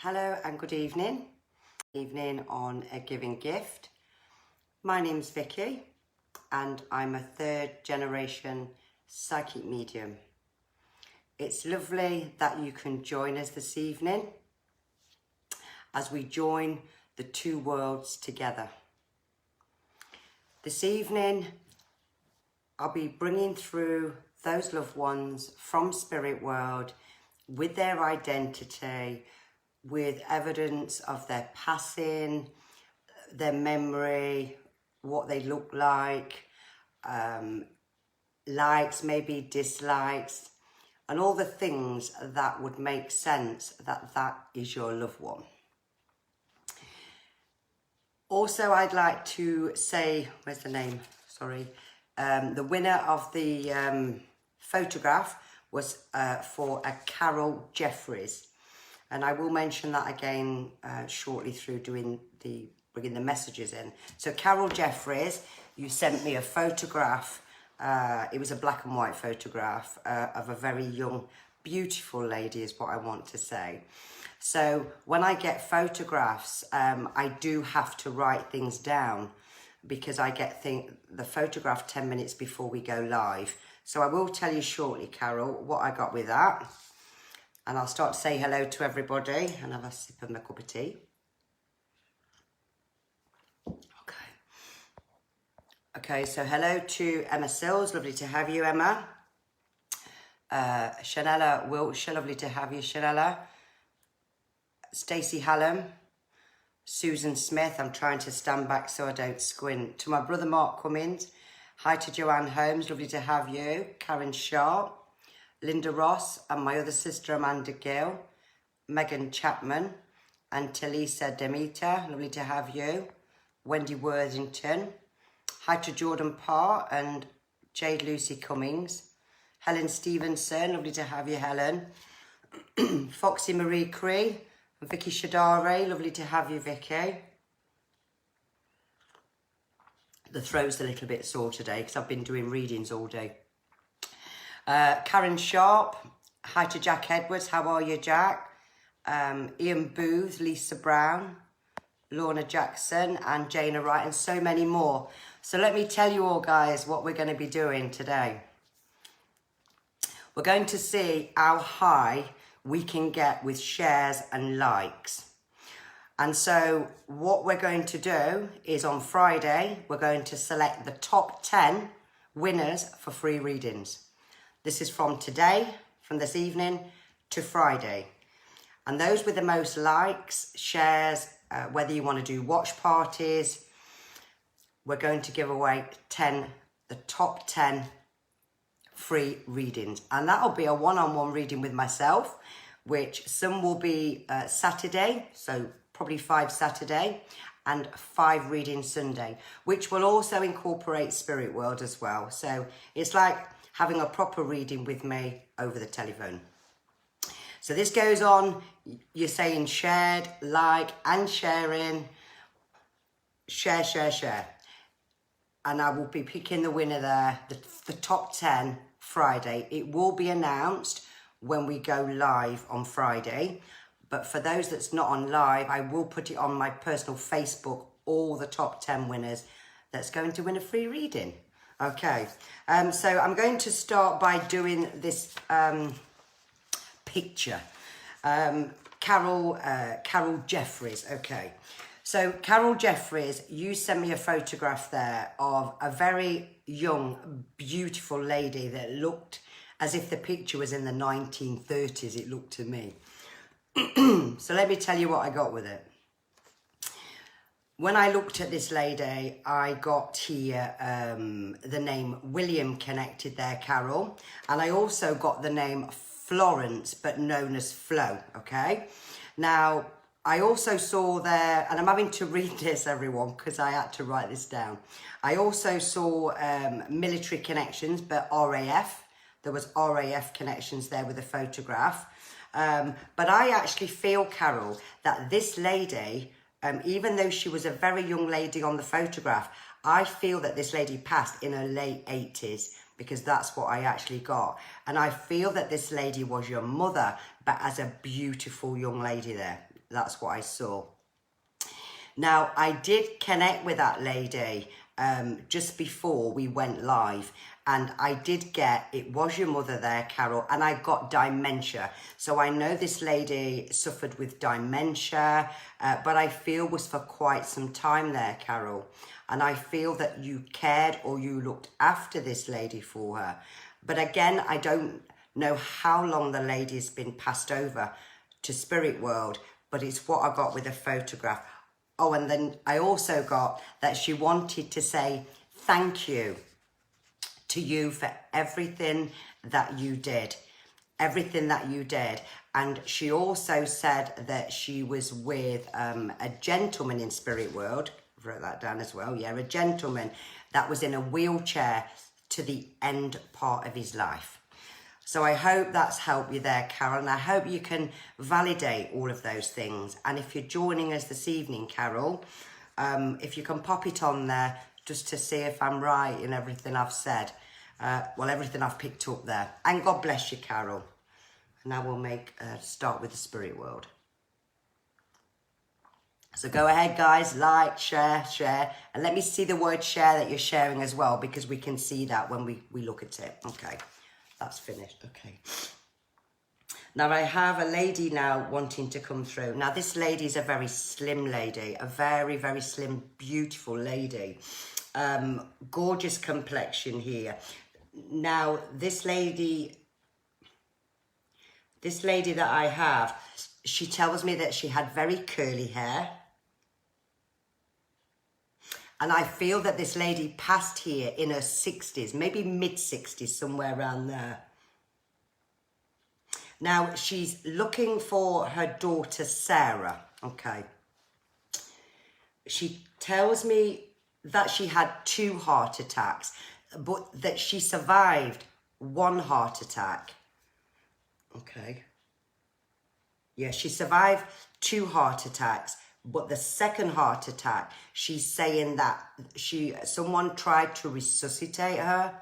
Hello and good evening. Evening on A Giving Gift. My name's Vicky and I'm a third generation psychic medium. It's lovely that you can join us this evening as we join the two worlds together. This evening I'll be bringing through those loved ones from spirit world with their identity, with evidence of their passing, their memory, what they look like, likes, maybe dislikes, and all the things that would make sense that that is your loved one. Also, I'd like to say, where's the name? Sorry. The winner of the photograph was for a Carol Jeffries. And I will mention that again shortly through bringing the messages in. So Carol Jeffries, you sent me a photograph. It was a black and white photograph of a very young, beautiful lady is what I want to say. So when I get photographs, I do have to write things down because I get the photograph 10 minutes before we go live. So I will tell you shortly, Carol, what I got with that. And I'll start to say hello to everybody and have a sip of my cup of tea. Okay, so hello to Emma Sills. Lovely to have you, Emma. Shanella Wiltshire. Lovely to have you, Shanella. Stacey Hallam. Susan Smith. I'm trying to stand back so I don't squint. To my brother Mark Cummins. Hi to Joanne Holmes. Lovely to have you. Karen Sharp. Linda Ross and my other sister Amanda Gill, Megan Chapman and Talisa Demeter, lovely to have you. Wendy Worthington, hi to Jordan Parr and Jade Lucy Cummings. Helen Stevenson, lovely to have you, Helen. Foxy Marie Cree and Vicky Shadare, lovely to have you, Vicky. The throat's a little bit sore today because I've been doing readings all day. Karen Sharp, hi to Jack Edwards, how are you, Jack? Ian Booth, Lisa Brown, Lorna Jackson and Jana Wright and so many more. So let me tell you all, guys, what we're going to be doing today. We're going to see how high we can get with shares and likes. And so what we're going to do is on Friday, we're going to select the top 10 winners for free readings. This is from today, from this evening to Friday. And those with the most likes, shares, whether you want to do watch parties, we're going to give away the top 10 free readings. And that'll be a one-on-one reading with myself, which some will be Saturday, so probably 5 Saturday, and 5 readings Sunday, which will also incorporate Spirit World as well. So it's like having a proper reading with me over the telephone. So this goes on, you're saying shared, like, and sharing, share, share, share. And I will be picking the winner there, the top 10 Friday. It will be announced when we go live on Friday. But for those that's not on live, I will put it on my personal Facebook, all the top 10 winners that's going to win a free reading. Okay, so I'm going to start by doing this picture. Carol Jeffries, okay. So Carol Jeffries, you sent me a photograph there of a very young, beautiful lady that looked as if the picture was in the 1930s, it looked to me. So let me tell you what I got with it. When I looked at this lady, I got here the name William connected there, Carol. And I also got the name Florence, but known as Flo, okay? Now, I also saw there, and I'm having to read this, everyone, because I had to write this down. I also saw military connections, but RAF. There was RAF connections there with a photograph. But I actually feel, Carol, that this lady, even though she was a very young lady on the photograph, I feel that this lady passed in her late 80s because that's what I actually got. And I feel that this lady was your mother, but as a beautiful young lady there. that's what I saw. Now, I did connect with that lady just before we went live, and I did get, it was your mother there, Carol, and I got dementia. So I know this lady suffered with dementia, but I feel was for quite some time there, Carol. And I feel that you cared or you looked after this lady for her. But again, I don't know how long the lady's been passed over to spirit world, but it's what I got with a photograph. Oh, and then I also got that she wanted to say thank you to you for everything that you did. Everything that you did. And she also said that she was with a gentleman in spirit world. I wrote that down as well. Yeah, a gentleman that was in a wheelchair to the end part of his life. So I hope that's helped you there, Carol, and I hope you can validate all of those things. And if you're joining us this evening, Carol, if you can pop it on there just to see if I'm right in everything I've said. Well, everything I've picked up there. And God bless you, Carol. And now we'll start with the spirit world. So go ahead, guys, like, share, and let me see the word share that you're sharing as well, because we can see that when we look at it. Okay. That's finished. Okay. Now I have a lady now wanting to come through. Now this lady is a very slim lady, a very, very slim, beautiful lady. Gorgeous complexion here. Now this lady that I have, she tells me that she had very curly hair. And I feel that this lady passed here in her 60s, maybe mid-60s, somewhere around there. Now, she's looking for her daughter, Sarah, okay? She tells me that she had 2 heart attacks, but that she survived 1 heart attack, okay? Yeah, she survived 2 heart attacks. But the second heart attack, she's saying that someone tried to resuscitate her,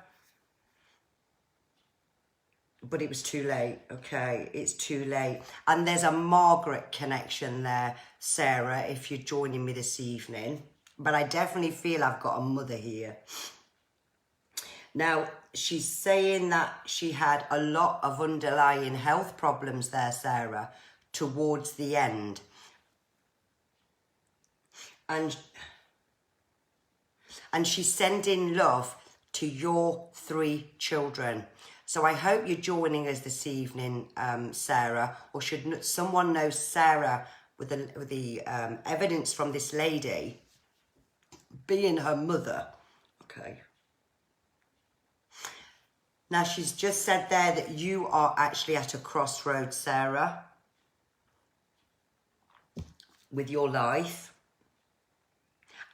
but it was too late, okay? It's too late. And there's a Margaret connection there, Sarah, if you're joining me this evening. But I definitely feel I've got a mother here. Now, she's saying that she had a lot of underlying health problems there, Sarah, towards the end. And she's sending love to your 3 children. So I hope you're joining us this evening, Sarah, or should someone know Sarah with the evidence from this lady being her mother. Okay. Now she's just said there that you are actually at a crossroads, Sarah, with your life.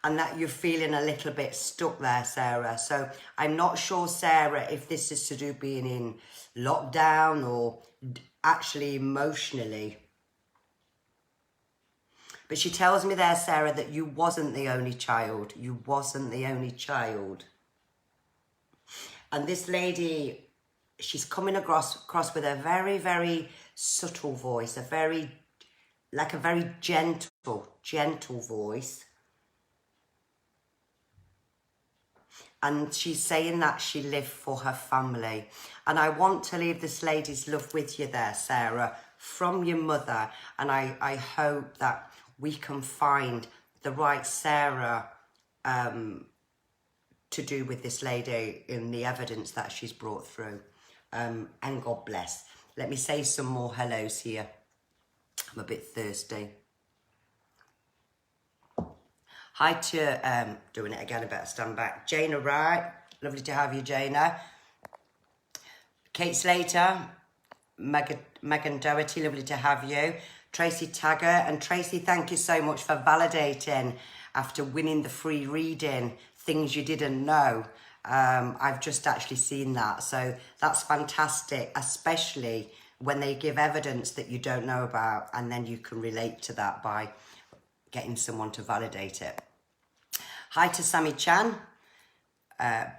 And that you're feeling a little bit stuck there, Sarah. So I'm not sure, Sarah, if this is to do being in lockdown or actually emotionally. But she tells me there, Sarah, that you wasn't the only child. You wasn't the only child. And this lady, she's coming across with a very, very subtle voice, a very gentle voice. And she's saying that she lived for her family. And I want to leave this lady's love with you there, Sarah, from your mother. And I hope that we can find the right Sarah to do with this lady in the evidence that she's brought through. And God bless. Let me say some more hellos here. I'm a bit thirsty. Hi to, doing it again, I better stand back. Jana Wright, lovely to have you, Jana. Kate Slater, Megan Doherty, lovely to have you. Tracy Taggart, and Tracy, thank you so much for validating after winning the free reading, things you didn't know. I've just actually seen that, so that's fantastic, especially when they give evidence that you don't know about, and then you can relate to that by getting someone to validate it. Hi to Sammy Chan.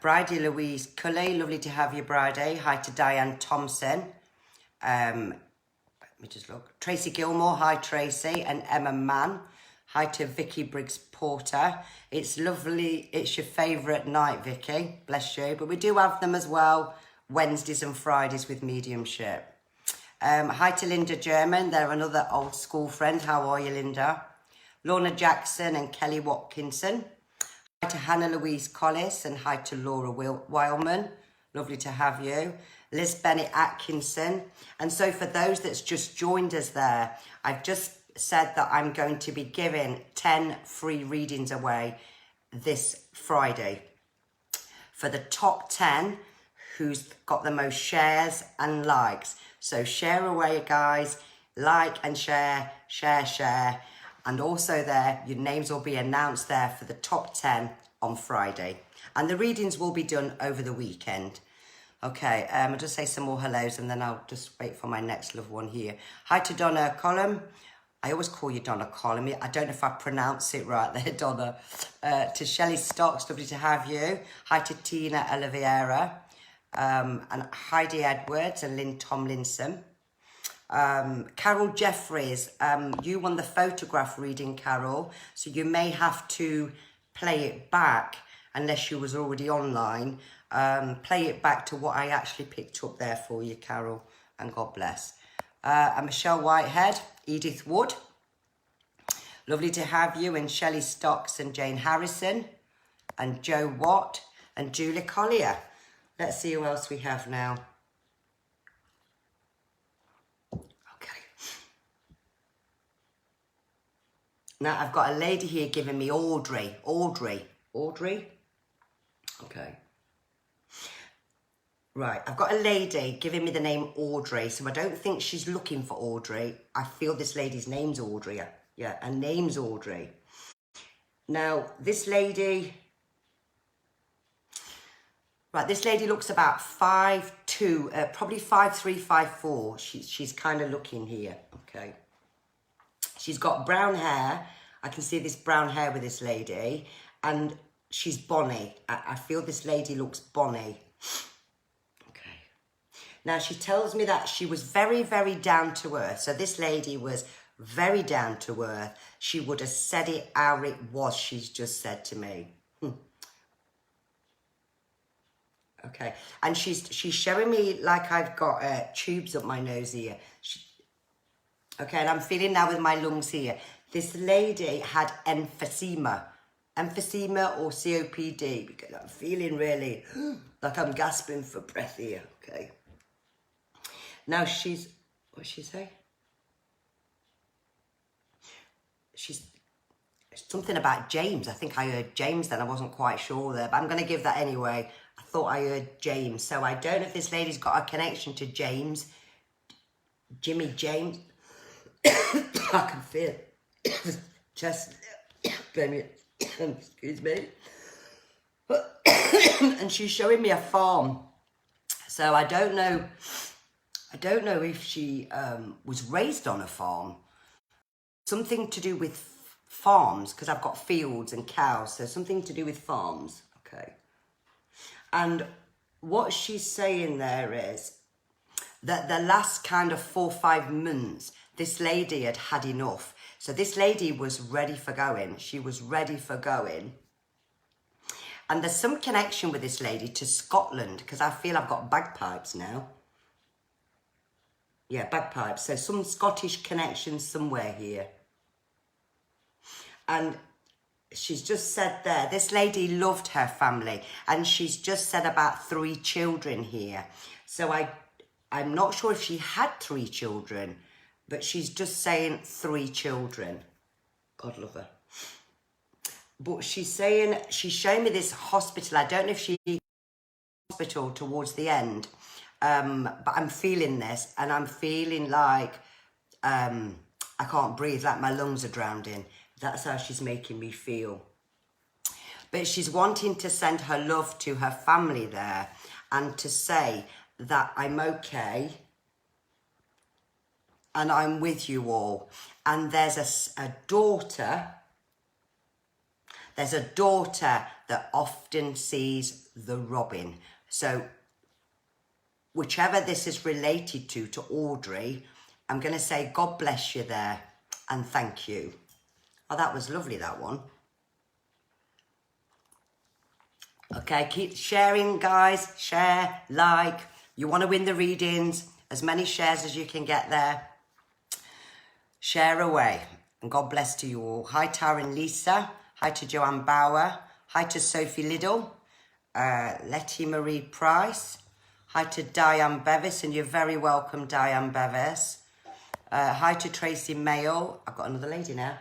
Bridie Louise Cully, lovely to have you, Bridie. Hi to Diane Thompson. me just look. Tracy Gilmore, hi Tracy, and Emma Mann. Hi to Vicky Briggs Porter. It's lovely. It's your favourite night, Vicky. Bless you. But we do have them as well, Wednesdays and Fridays with mediumship. Hi to Linda German. They're another old school friend. How are you, Linda? Lorna Jackson and Kelly Watkinson. Hi to Hannah Louise Collis and hi to Laura Wildman. Lovely to have you. Liz Bennett Atkinson. And so for those that's just joined us there, I've just said that I'm going to be giving 10 free readings away this Friday for the top 10 who's got the most shares and likes. So share away, guys. Like and share, share, share. And also there, your names will be announced there for the top 10 on Friday. And the readings will be done over the weekend. Okay, I'll just say some more hellos and then I'll just wait for my next loved one here. Hi to Donna Column. I always call you Donna Column. I don't know if I pronounce it right there, Donna. To Shelley Stocks, lovely to have you. Hi to Tina Oliveira. And Heidi Edwards and Lynn Tomlinson. Carol Jeffries, you won the photograph reading, Carol. So you may have to play it back unless you was already online. Play it back to what I actually picked up there for you, Carol, and God bless. And Michelle Whitehead, Edith Wood, lovely to have you, and Shelley Stocks and Jane Harrison, and Joe Watt, and Julie Collier. Let's see who else we have now. Okay. Now I've got a lady here giving me Audrey. Audrey? Okay. Right, I've got a lady giving me the name Audrey, so I don't think she's looking for Audrey. I feel this lady's name's Audrey. Yeah, her name's Audrey. Now, this lady... Right, this lady looks about 5'2", probably 5'3", 5'4". She's kind of looking here, okay. She's got brown hair. I can see this brown hair with this lady. And she's bonny. I feel this lady looks bonny. Now, she tells me that she was very, very down to earth. So this lady was very down to earth. She would have said it how it was, she's just said to me. Okay. And she's showing me like I've got tubes up my nose here. Okay, and I'm feeling now with my lungs here. This lady had emphysema. Emphysema or COPD, because I'm feeling really like I'm gasping for breath here, okay. Now she's, what's she say? She's, something about James. I think I heard James then. I wasn't quite sure there, but I'm going to give that anyway. I thought I heard James. So I don't know if this lady's got a connection to James. Jimmy James. I can feel chest. Excuse me. And she's showing me a farm. So I don't know if she was raised on a farm. Something to do with farms, because I've got fields and cows, so something to do with farms, okay. And what she's saying there is that the last kind of 4 or 5 months, this lady had had enough. So this lady was ready for going. She was ready for going. And there's some connection with this lady to Scotland, because I feel I've got bagpipes now. Yeah, bagpipes. So some Scottish connection somewhere here. And she's just said there, this lady loved her family. And she's just said about 3 children here. So I'm not sure if she had 3 children, but she's just saying 3 children. God love her. But she's saying, she's showing me this hospital. I don't know if she hospital towards the end. But I'm feeling this, and I'm feeling like I can't breathe, like my lungs are drowning. That's how she's making me feel. But she's wanting to send her love to her family there and to say that I'm okay and I'm with you all. And there's a daughter, that often sees the robin. So whichever this is related to Audrey, I'm going to say God bless you there and thank you. Oh, that was lovely, that one. Okay, keep sharing, guys. Share, like. You want to win the readings, as many shares as you can get there. Share away. And God bless to you all. Hi, Taryn Lisa. Hi to Joanne Bauer. Hi to Sophie Liddle. Letty Marie Price. Hi to Diane Bevis, and you're very welcome, Diane Bevis. Hi to Tracy Mayo. I've got another lady now.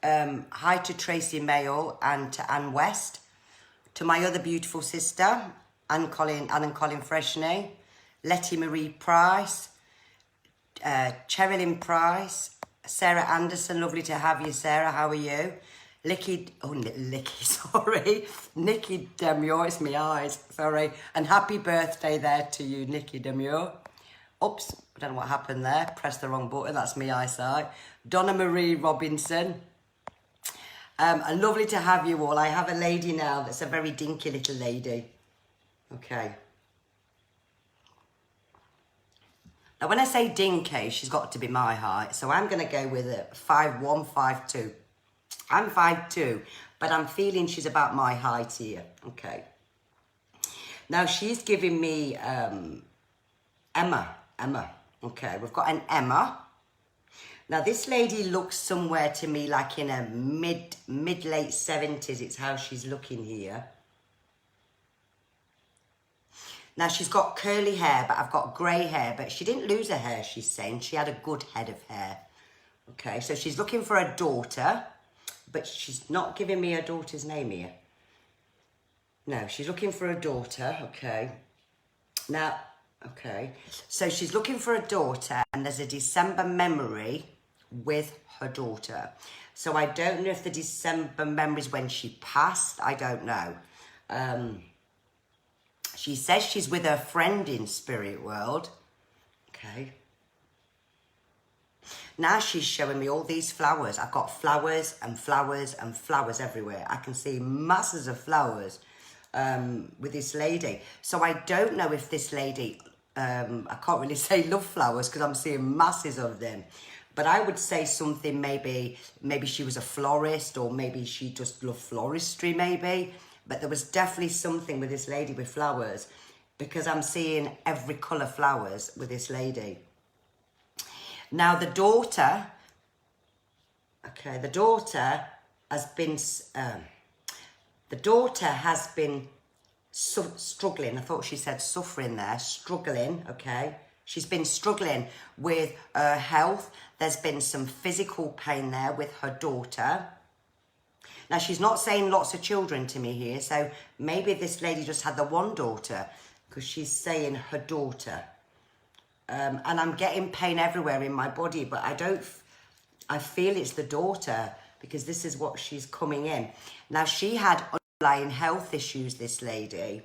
Hi to Tracy Mayo and to Anne West. To my other beautiful sister, Anne and Colin Freshney. Letty Marie Price. Cherilyn Price. Sarah Anderson, lovely to have you, Sarah. How are you? Nikki, sorry. Nikki Demure, it's my eyes, sorry. And happy birthday there to you, Nikki Demure. Oops, I don't know what happened there. Pressed the wrong button, that's my eyesight. Donna Marie Robinson. And lovely to have you all. I have a lady now that's a very dinky little lady. Okay. Now, when I say dinky, she's got to be my height. So I'm going to go with a 5'1", 5'2". I'm 5'2", but I'm feeling she's about my height here. Okay. Now, she's giving me Emma. Okay, we've got an Emma. Now, this lady looks somewhere to me like in a mid-late 70s. It's how she's looking here. Now, she's got curly hair, but I've got grey hair. But she didn't lose her hair, she's saying. She had a good head of hair. Okay, so she's looking for a daughter, but she's not giving me her daughter's name here. No, she's looking for a daughter, okay. Now, okay, so she's looking for a daughter, and there's a December memory with her daughter. So I don't know if the December memory is when she passed. I don't know. She says she's with her friend in spirit world. Okay. Now she's showing me all these flowers. I've got flowers and flowers and flowers everywhere. I can see masses of flowers with this lady. So I don't know if this lady, I can't really say love flowers because I'm seeing masses of them. But I would say something, maybe she was a florist, or maybe she just loved floristry maybe. But there was definitely something with this lady with flowers, because I'm seeing every colour flowers with this lady. Now the daughter, okay, the daughter has been struggling. I thought she said suffering there, struggling, okay. She's been struggling with her health. There's been some physical pain there with her daughter. Now, she's not saying lots of children to me here, so maybe this lady just had the one daughter, because she's saying her daughter. And I'm getting pain everywhere in my body, but I feel it's the daughter, because this is what she's coming in. Now, she had underlying health issues, this lady,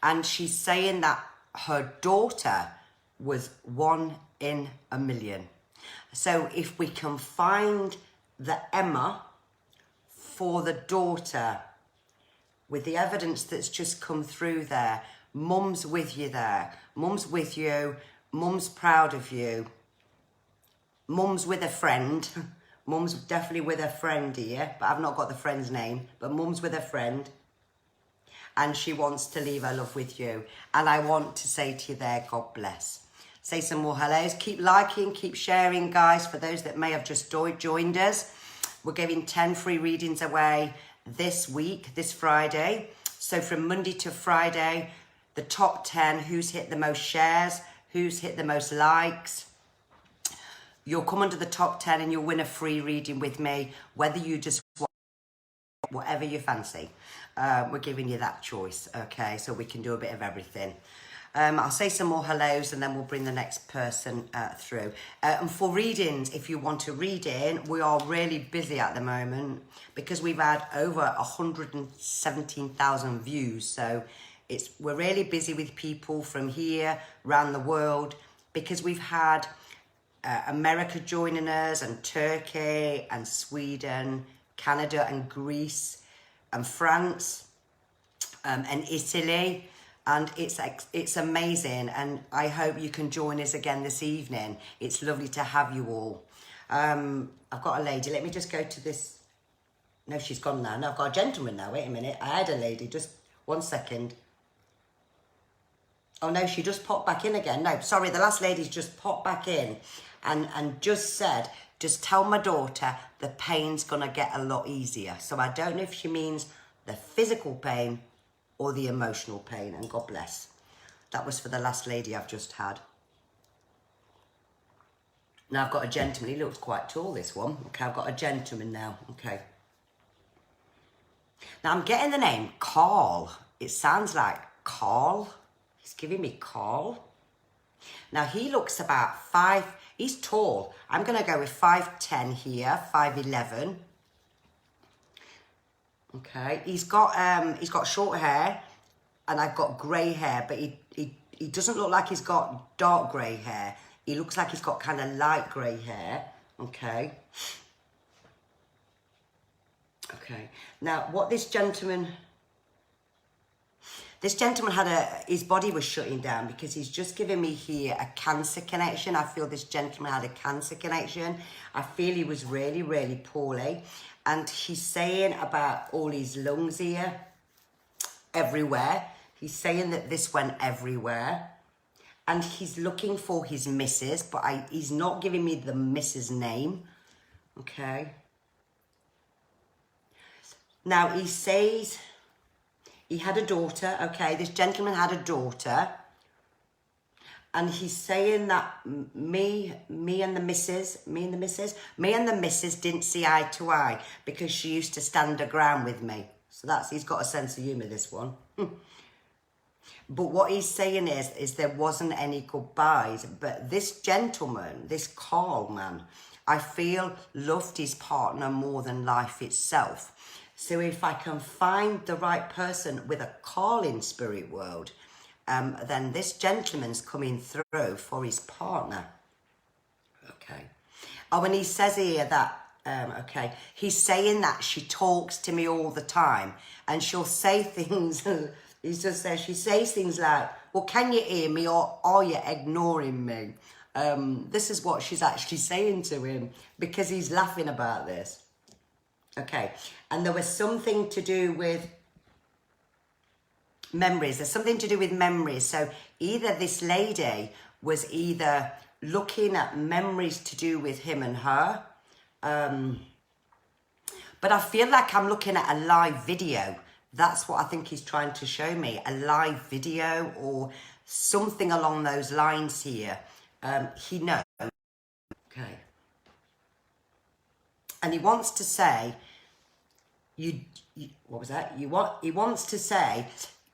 and she's saying that her daughter was 1 in a million. So if we can find the Emma for the daughter, with the evidence that's just come through there, mum's with you there, mum's with you, mum's proud of you, mum's with a friend, mum's definitely with a friend here, but I've not got the friend's name, but mum's with a friend, and she wants to leave her love with you. And I want to say to you there, God bless. Say some more hellos. Keep liking, keep sharing, guys. For those that may have just joined us, we're giving 10 free readings away this week, this Friday. So from Monday to Friday, the top 10, who's hit the most shares, who's hit the most likes. You'll come under the top 10 and you'll win a free reading with me, whether you just want whatever you fancy. We're giving you that choice, okay? So we can do a bit of everything. I'll say some more hellos and then we'll bring the next person through. And for readings, if you want to read in, we are really busy at the moment because we've had over 117,000 views. So we're really busy with people from here, around the world, because we've had America joining us, and Turkey and Sweden, Canada and Greece and France and Italy. And it's amazing, and I hope you can join us again this evening. It's lovely to have you all. I've got a lady. Let me just go to this. No, she's gone now. No, I've got a gentleman now. Wait a minute. I had a lady. Just 1 second. Oh, no, she just popped back in again. No, sorry, the last lady's just popped back in and just said, just tell my daughter the pain's going to get a lot easier. So I don't know if she means the physical pain or the emotional pain, and God bless. That was for the last lady I've just had. Now I've got a gentleman. He looks quite tall, this one. Okay, I've got a gentleman now. Okay. Now I'm getting the name Carl. It sounds like Carl. He's giving me Carl. Now he looks about 5. He's tall. I'm going to go with 5'10" here, 5'11". Okay, he's got short hair, and I've got grey hair, but he doesn't look like he's got dark grey hair. He looks like he's got kind of light grey hair. Okay. Okay. Now, what this gentleman had his body was shutting down because he's just given me here a cancer connection. I feel this gentleman had a cancer connection. I feel he was really, really poorly. And he's saying about all his lungs here, everywhere. He's saying that this went everywhere. And he's looking for his missus, but he's not giving me the missus name. Okay. Now, he says he had a daughter. Okay, this gentleman had a daughter. And he's saying that me and the missus didn't see eye to eye because she used to stand her ground with me. So he's got a sense of humour, this one. But what he's saying is there wasn't any goodbyes. But this gentleman, this Carl man, I feel loved his partner more than life itself. So if I can find the right person with a Carl in spirit world, then this gentleman's coming through for his partner. Okay. Oh, and he says here that, okay, he's saying that she talks to me all the time, and she'll say things, she says things like, well, can you hear me, or are you ignoring me? This is what she's actually saying to him, because he's laughing about this. Okay. And there was something to do with memories. There's something to do with memories. So either this lady was either looking at memories to do with him and her, but I feel like I'm looking at a live video. That's what I think he's trying to show me, a live video or something along those lines here. He knows. Okay. And he wants to say, what was that? He wants to say,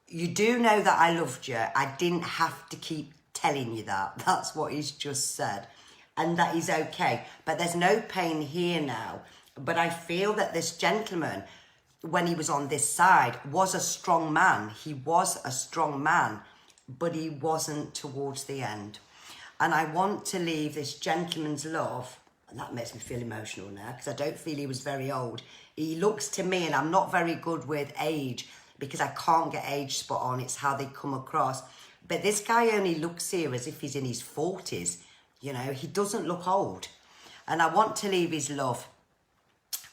you do know that I loved you. I didn't have to keep telling you that. That's what he's just said. And that is okay. But there's no pain here now. But I feel that this gentleman, when he was on this side, was a strong man. He was a strong man, but he wasn't towards the end. And I want to leave this gentleman's love, and that makes me feel emotional now, because I don't feel he was very old. He looks to me, and I'm not very good with age, because I can't get age spot on. It's how they come across. But this guy only looks here as if he's in his 40s. You know, he doesn't look old. And I want to leave his love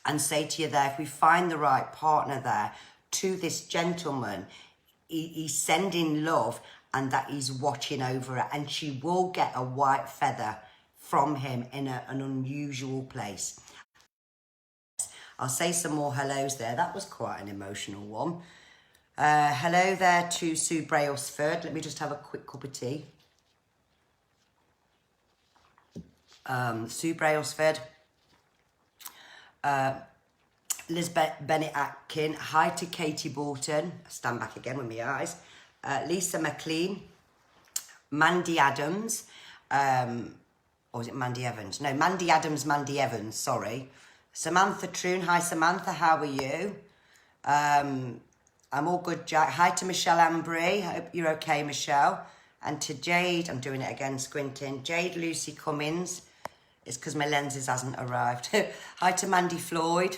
and say to you there, if we find the right partner there, to this gentleman, he's sending love and that he's watching over her. And she will get a white feather from him in an unusual place. I'll say some more hellos there. That was quite an emotional one. Hello there to Sue Brailsford. Let me just have a quick cup of tea. Sue Brailsford. Liz Bennett Atkin. Hi to Katie Borton. I stand back again with my eyes. Lisa McLean. Mandy Adams. Or was it Mandy Evans? No, Mandy Adams, Mandy Evans, sorry. Samantha Troon. Hi, Samantha. How are you? I'm all good, Jack. Hi to Michelle Ambry. I hope you're okay, Michelle. And to Jade, I'm doing it again, squinting. Jade Lucy Cummins. It's because my lenses hasn't arrived. Hi to Mandy Floyd.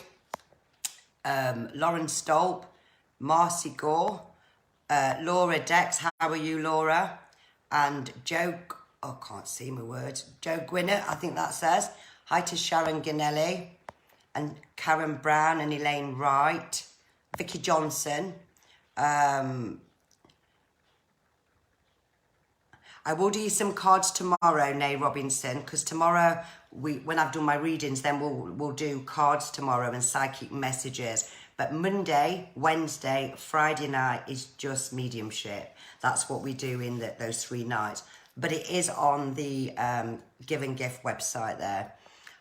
Lauren Stolp. Marcy Gore. Laura Dex, how are you, Laura? And Joe, oh, I can't see my words. Joe Gwinnett, I think that says. Hi to Sharon Ganelli and Karen Brown and Elaine Wright. Vicky Johnson. I will do you some cards tomorrow, Nay Robinson, because tomorrow, when I've done my readings, then we'll do cards tomorrow and psychic messages. But Monday, Wednesday, Friday night is just mediumship. That's what we do in those 3 nights. But it is on the Give and Gift website there.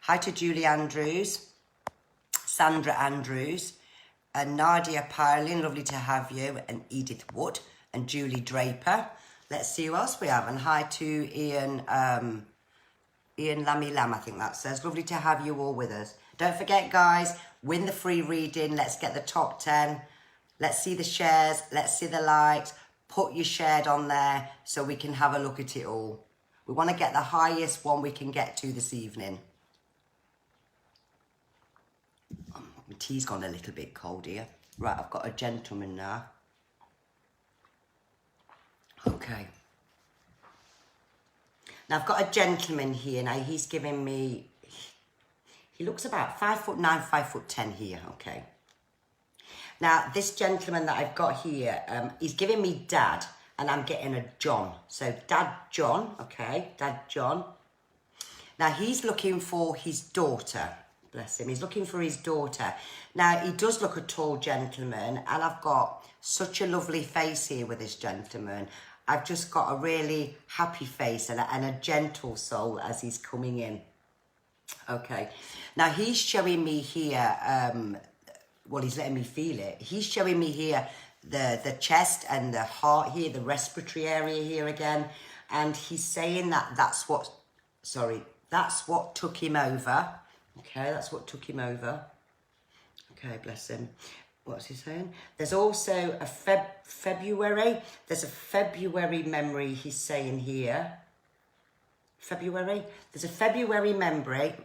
Hi to Julie Andrews, Sandra Andrews, and Nadia Pilin, lovely to have you, and Edith Wood, and Julie Draper. Let's see who else we have. And hi to Ian Lammy Lam, I think that says. Lovely to have you all with us. Don't forget, guys, win the free reading. Let's get the top 10. Let's see the shares. Let's see the likes. Put your shared on there so we can have a look at it all. We want to get the highest one we can get to this evening. My tea's gone a little bit cold here. Right, I've got a gentleman now. Okay. Now I've got a gentleman here. Now he's giving me, he looks about 5'9", 5'10" here. Okay. Now this gentleman that I've got here, he's giving me Dad, and I'm getting a John. So Dad John, okay, Dad John. Now he's looking for his daughter. Bless him. He's looking for his daughter. Now he does look a tall gentleman, and I've got such a lovely face here with this gentleman. I've just got a really happy face and a gentle soul as he's coming in. Okay. Now he's showing me here, well, he's letting me feel it. He's showing me here the chest and the heart here, the respiratory area here again. And he's saying that that's what took him over. Okay, that's what took him over. Okay, bless him. What's he saying? There's also a February. There's a February memory he's saying here. February. There's a February memory.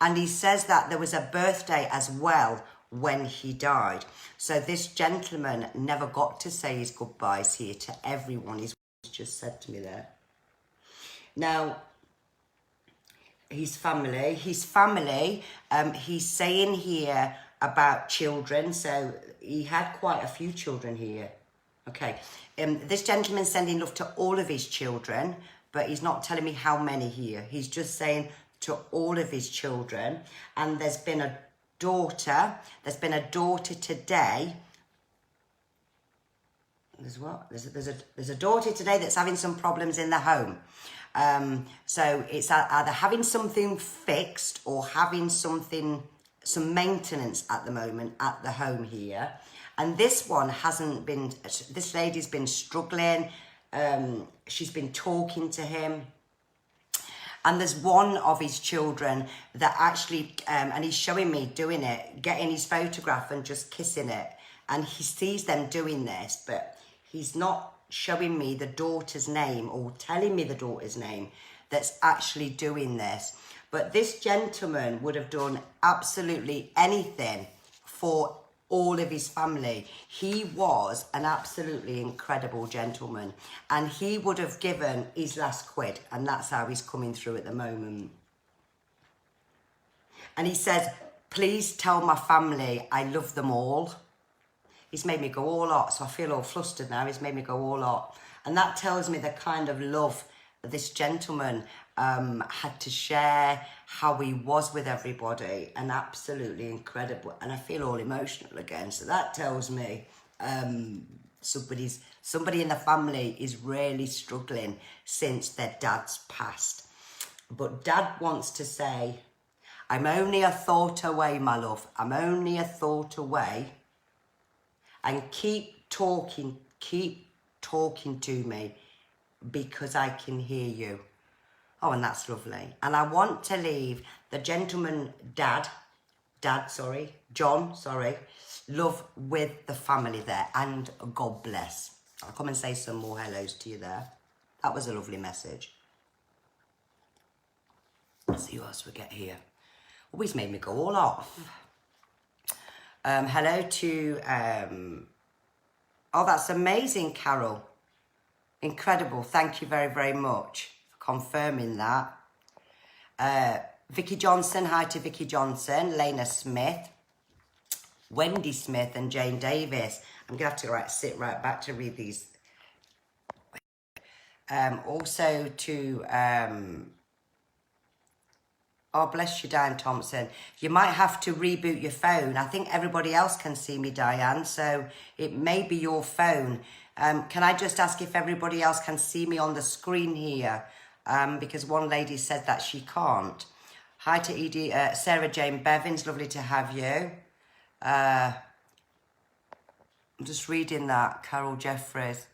And he says that there was a birthday as well when he died. So this gentleman never got to say his goodbyes here to everyone. He's just said to me there. Now, his family, he's saying here about children. So he had quite a few children here. Okay. This gentleman's sending love to all of his children, but he's not telling me how many here. He's just saying to all of his children. And there's been a daughter. There's been a daughter today. There's what? There's a daughter today that's having some problems in the home. So it's either having something fixed or having some maintenance at the moment at the home here. And this one hasn't been, this lady's been struggling. She's been talking to him. And there's one of his children that actually, and he's showing me doing it, getting his photograph and just kissing it. And he sees them doing this, but he's not showing me the daughter's name or telling me the daughter's name that's actually doing this. But this gentleman would have done absolutely anything for all of his family. He was an absolutely incredible gentleman, and he would have given his last quid, and that's how he's coming through at the moment. And he says, please tell my family I love them all. He's made me go all out, so I feel all flustered now. He's made me go all out. And that tells me the kind of love this gentleman had to share, how he was with everybody, and absolutely incredible. And I feel all emotional again. So that tells me somebody in the family is really struggling since their dad's passed. But Dad wants to say, I'm only a thought away, my love. I'm only a thought away. And keep talking to me because I can hear you. Oh, and that's lovely. And I want to leave the gentleman, John, love with the family there, and God bless. I'll come and say some more hellos to you there. That was a lovely message. Let's see who else we get here. Always made me go all off. Hello to Oh, that's amazing, Carol. Incredible. Thank you very, very much for confirming that. Vicky Johnson, hi to Vicky Johnson, Lena Smith, Wendy Smith and Jane Davis. I'm going to have to sit right back to read these. Also to, oh, bless you, Diane Thompson. You might have to reboot your phone. I think everybody else can see me, Diane, so it may be your phone. Can I just ask if everybody else can see me on the screen here? Because one lady said that she can't. Hi to Edie, Sarah Jane Bevins, lovely to have you. I'm just reading that, Carol Jeffries.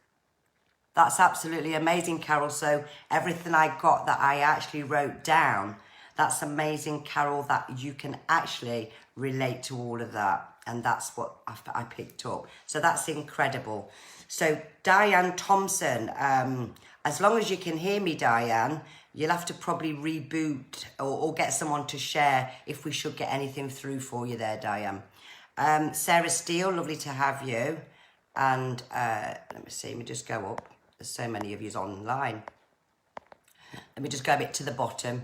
That's absolutely amazing, Carol. So everything I got that I actually wrote down, that's amazing, Carol, that you can actually relate to all of that. And that's what I picked up. So that's incredible. So Diane Thompson, as long as you can hear me, Diane, you'll have to probably reboot or get someone to share if we should get anything through for you there, Diane. Sarah Steele, lovely to have you. And let me see, let me just go up. There's so many of you online. Let me just go a bit to the bottom.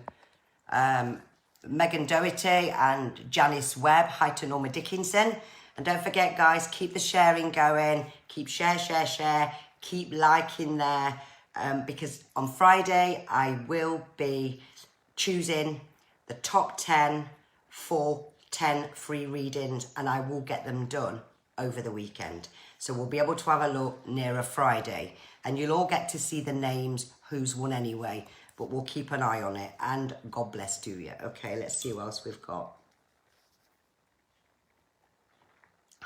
Megan Doherty and Janice Webb, hi to Norma Dickinson. And don't forget, guys, keep the sharing going. Keep share. Keep liking there. Because on Friday, I will be choosing the top 10 for 10 free readings. And I will get them done over the weekend. So we'll be able to have a look nearer Friday. And you'll all get to see the names, who's won anyway. But we'll keep an eye on it. And God bless to you. Okay, let's see who else we've got.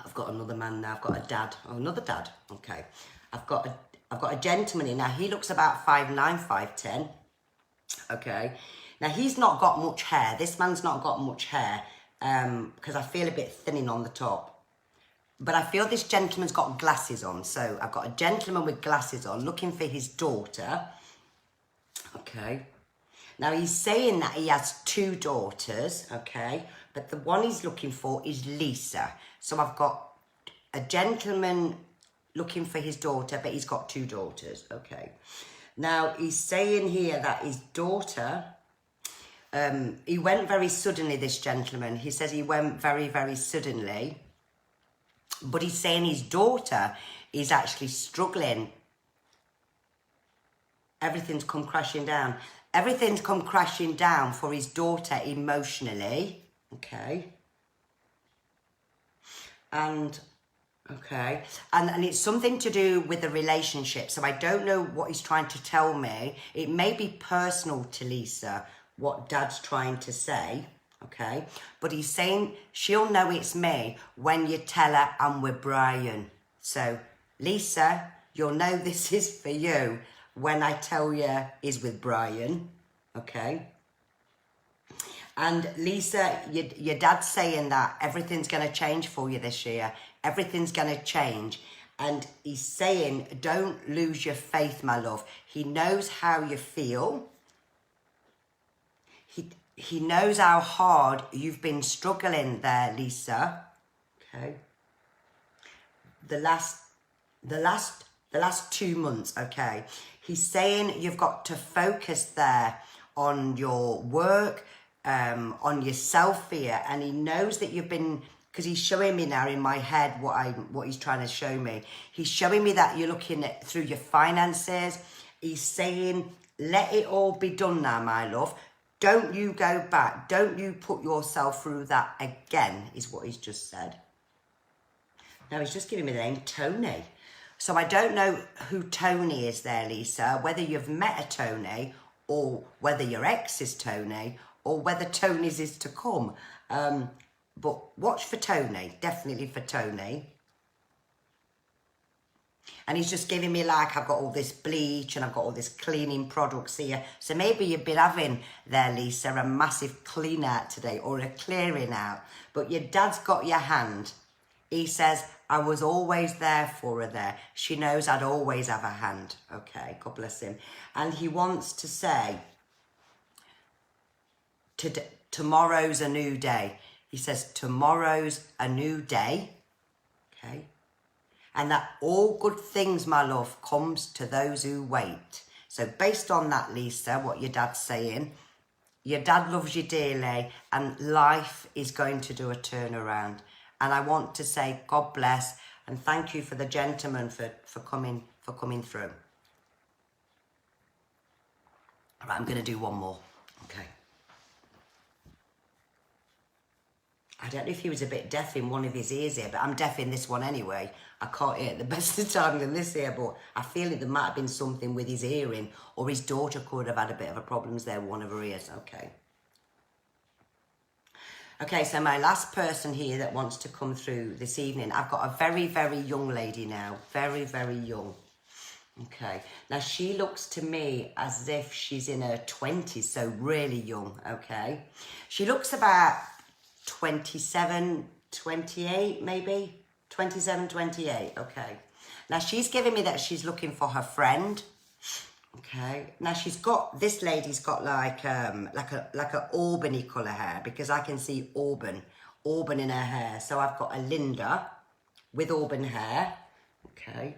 I've got another man now. I've got a dad. Oh, another dad. Okay. I've got a gentleman in. Now, he looks about 5'9", 5'10". Okay. Now, he's not got much hair. This man's not got much hair because I feel a bit thinning on the top. But I feel this gentleman's got glasses on. So I've got a gentleman with glasses on looking for his daughter. Okay. Now, he's saying that he has 2 daughters. Okay. But the one he's looking for is Lisa. So I've got a gentleman looking for his daughter, but he's got 2 daughters. Okay. Now, he's saying here that his daughter, he went very suddenly, this gentleman. He says he went very, very suddenly. But he's saying his daughter is actually struggling. Everything's come crashing down. Everything's come crashing down for his daughter emotionally. Okay. And it's something to do with the relationship. So I don't know what he's trying to tell me. It may be personal to Lisa, what Dad's trying to say. Okay. But he's saying she'll know it's me when you tell her I'm with Brian. So Lisa, you'll know this is for you when I tell you he's with Brian. Okay. And Lisa, your dad's saying that everything's going to change for you this year. Everything's going to change. And he's saying, don't lose your faith, my love. He knows how you feel. He knows how hard you've been struggling there, Lisa. Okay. The last 2 months, okay. He's saying you've got to focus there on your work, on yourself here, and he knows that you've been, because he's showing me now in my head what he's trying to show me. He's showing me that you're looking at through your finances. He's saying, let it all be done now, my love. Don't you go back. Don't you put yourself through that again, is what he's just said. Now, he's just giving me the name Tony. So I don't know who Tony is there, Lisa, whether you've met a Tony or whether your ex is Tony or whether Tony's is to come. But watch for Tony, definitely for Tony. And he's just giving me like, I've got all this bleach and I've got all this cleaning products here. So maybe you've been having there, Lisa, a massive clean out today or a clearing out. But your dad's got your hand. He says, I was always there for her there. She knows I'd always have a hand. Okay, God bless him. And he wants to say, tomorrow's a new day. He says, tomorrow's a new day. Okay. And that all good things, my love, comes to those who wait. So based on that, Lisa, what your dad's saying, your dad loves you dearly and life is going to do a turnaround. And I want to say God bless and thank you for the gentleman for coming through. All right, I'm going to do one more. Okay. I don't know if he was a bit deaf in one of his ears here, but I'm deaf in this one anyway. I can't hear at the best of times in this ear, but I feel like there might have been something with his hearing, or his daughter could have had a bit of a problems there with one of her ears. Okay. Okay, so my last person here that wants to come through this evening, I've got a very, very young lady now. Very, very young. Okay. Now, she looks to me as if she's in her 20s, so really young, okay? She looks about 27, 28 maybe? 27, 28, okay. Now, she's giving me that she's looking for her friend. Okay, now this lady's got like a Albany colour hair, because I can see Auburn in her hair. So I've got a Linda with Auburn hair. Okay,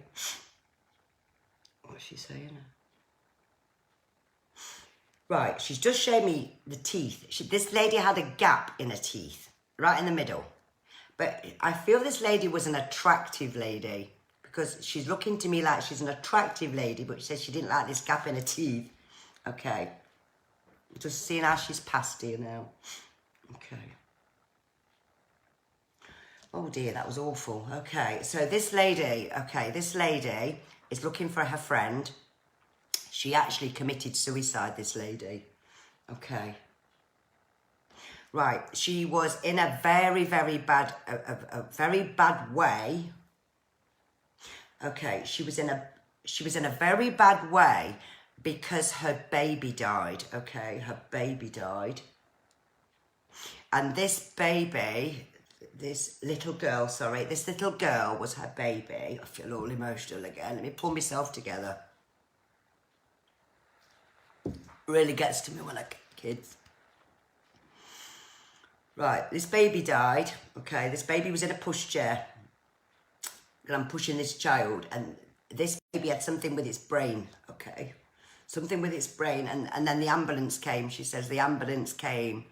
what's she saying? Right, she's just showing me the teeth. This lady had a gap in her teeth, right in the middle. But I feel this lady was an attractive lady, because she's looking to me like she's an attractive lady, but she says she didn't like this gap in her teeth. Okay. Just seeing how she's past here now. Okay. Oh dear, that was awful. Okay, so this lady is looking for her friend. She actually committed suicide, this lady. Okay. Right, she was in a very, very bad, a very bad way. Okay, she was in a very bad way because her baby died. Okay, her baby died. And this little girl was her baby. I feel all emotional again. Let me pull myself together. Really gets to me when I get kids. Right, this baby died. Okay, this baby was in a pushchair. And I'm pushing this child, and this baby had something with its brain, okay? Something with its brain, and then the ambulance came. She says the ambulance came,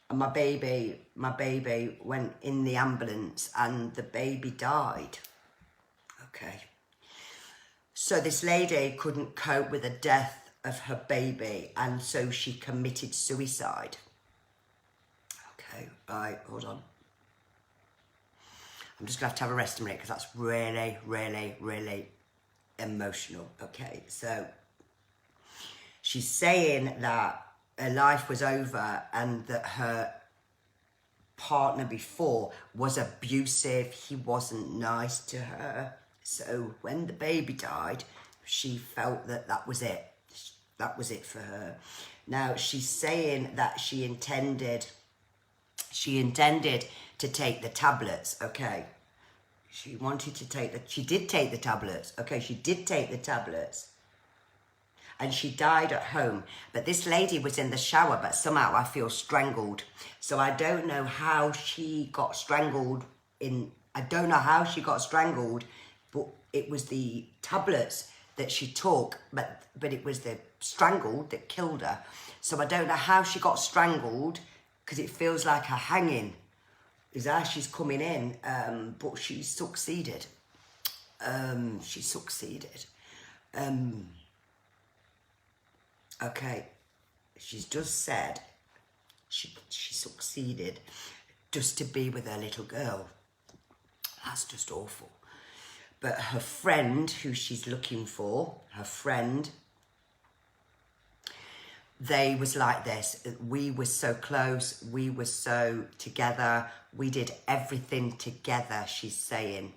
and my baby went in the ambulance, and the baby died, okay? So this lady couldn't cope with the death of her baby, and so she committed suicide. Okay, right, hold on. I'm just going to have a rest a minute, because that's really, really, really emotional. Okay, so she's saying that her life was over and that her partner before was abusive. He wasn't nice to her. So when the baby died, she felt that that was it. That was it for her. Now, she's saying that she intended to take the tablets, okay? She did take the tablets, okay? She did take the tablets. And she died at home. But this lady was in the shower, but somehow I feel strangled. So I don't know how she got strangled but it was the tablets that she took, but it was the strangled that killed her. So I don't know how she got strangled, because it feels like a hanging is how she's coming in, but she succeeded. Okay, she's just said she succeeded just to be with her little girl. That's just awful. But her friend, who she's looking for, they was like this. We were so close. We were so together. We did everything together, she's saying.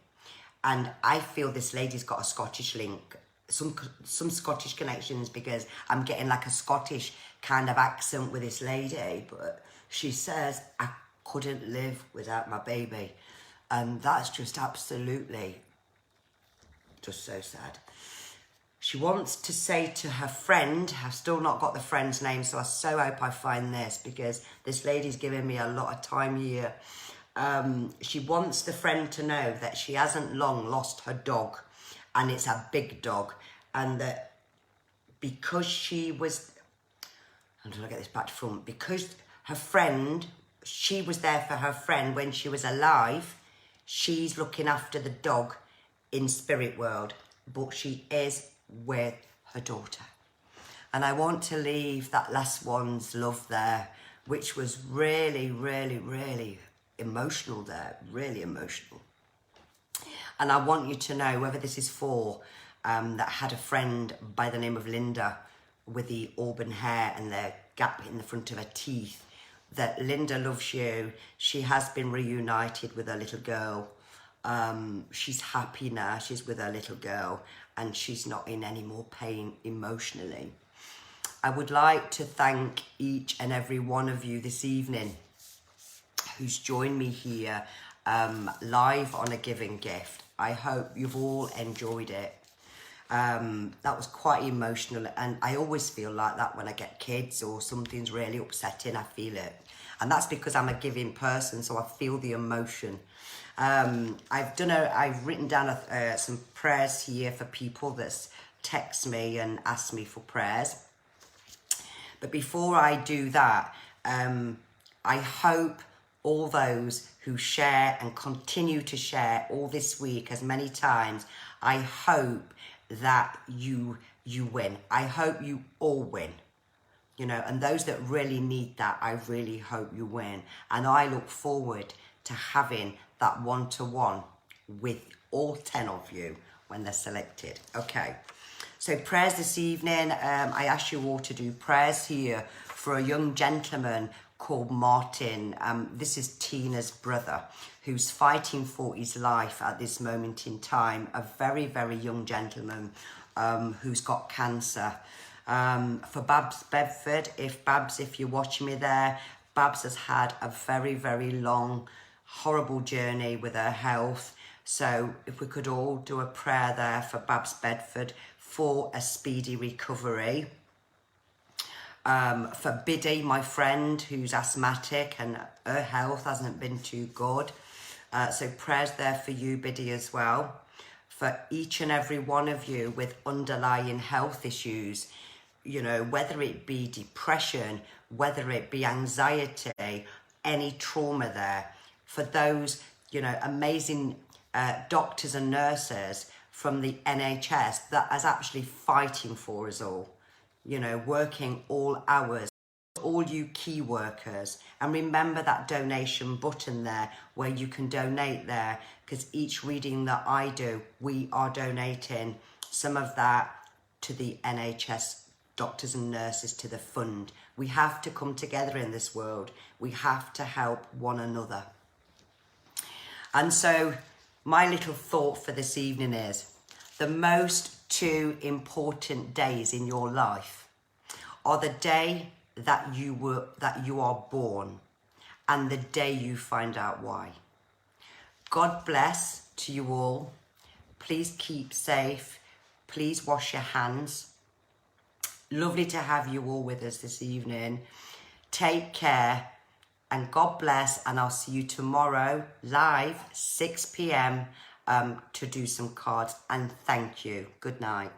And I feel this lady's got a Scottish link, some Scottish connections, because I'm getting like a Scottish kind of accent with this lady. But she says, I couldn't live without my baby. And that's just absolutely just so sad. She wants to say to her friend, I've still not got the friend's name, so I so hope I find this, because this lady's giving me a lot of time here. She wants the friend to know that she hasn't long lost her dog, and it's a big dog, and that because she was, how do I get this back to front? Because her friend, she was there for her friend when she was alive. She's looking after the dog in spirit world, but she is with her daughter. And I want to leave that last one's love there, which was really, really, really emotional there, really emotional. And I want you to know, whether this is for that had a friend by the name of Linda with the auburn hair and the gap in the front of her teeth, that Linda loves you. She has been reunited with her little girl. She's happy now, she's with her little girl, and she's not in any more pain emotionally. I would like to thank each and every one of you this evening who's joined me here live on A Giving Gift. I hope you've all enjoyed it. That was quite emotional, and I always feel like that when I get kids or something's really upsetting, I feel it. And that's because I'm a giving person, so I feel the emotion. I've written down some prayers here for people that text me and ask me for prayers. But before I do that, I hope all those who share and continue to share all this week as many times, I hope that you win. I hope you all win. You know, and those that really need that, I really hope you win. And I look forward to having that one-to-one with all 10 of you when they're selected. Okay. So prayers this evening, I ask you all to do prayers here for a young gentleman called Martin. This is Tina's brother, who's fighting for his life at this moment in time. A very, very young gentleman who's got cancer. For Babs Bedford, if you're watching me there, Babs has had a very, very long, horrible journey with her health. So if we could all do a prayer there for Babs Bedford for a speedy recovery. For Biddy, my friend, who's asthmatic and her health hasn't been too good. So prayers there for you, Biddy, as well. For each and every one of you with underlying health issues, you know, whether it be depression, whether it be anxiety, any trauma there. For those, you know, amazing doctors and nurses from the NHS that is actually fighting for us all, you know, working all hours, all you key workers. And remember that donation button there where you can donate there, because each reading that I do, we are donating some of that to the NHS doctors and nurses, to the fund. We have to come together in this world. We have to help one another. And so my little thought for this evening is, the most two important days in your life are the day that you are born and the day you find out why. God bless to you all. Please keep safe. Please wash your hands. Lovely to have you all with us this evening. Take care. And God bless, and I'll see you tomorrow live 6 p.m. To do some cards. And thank you. Good night.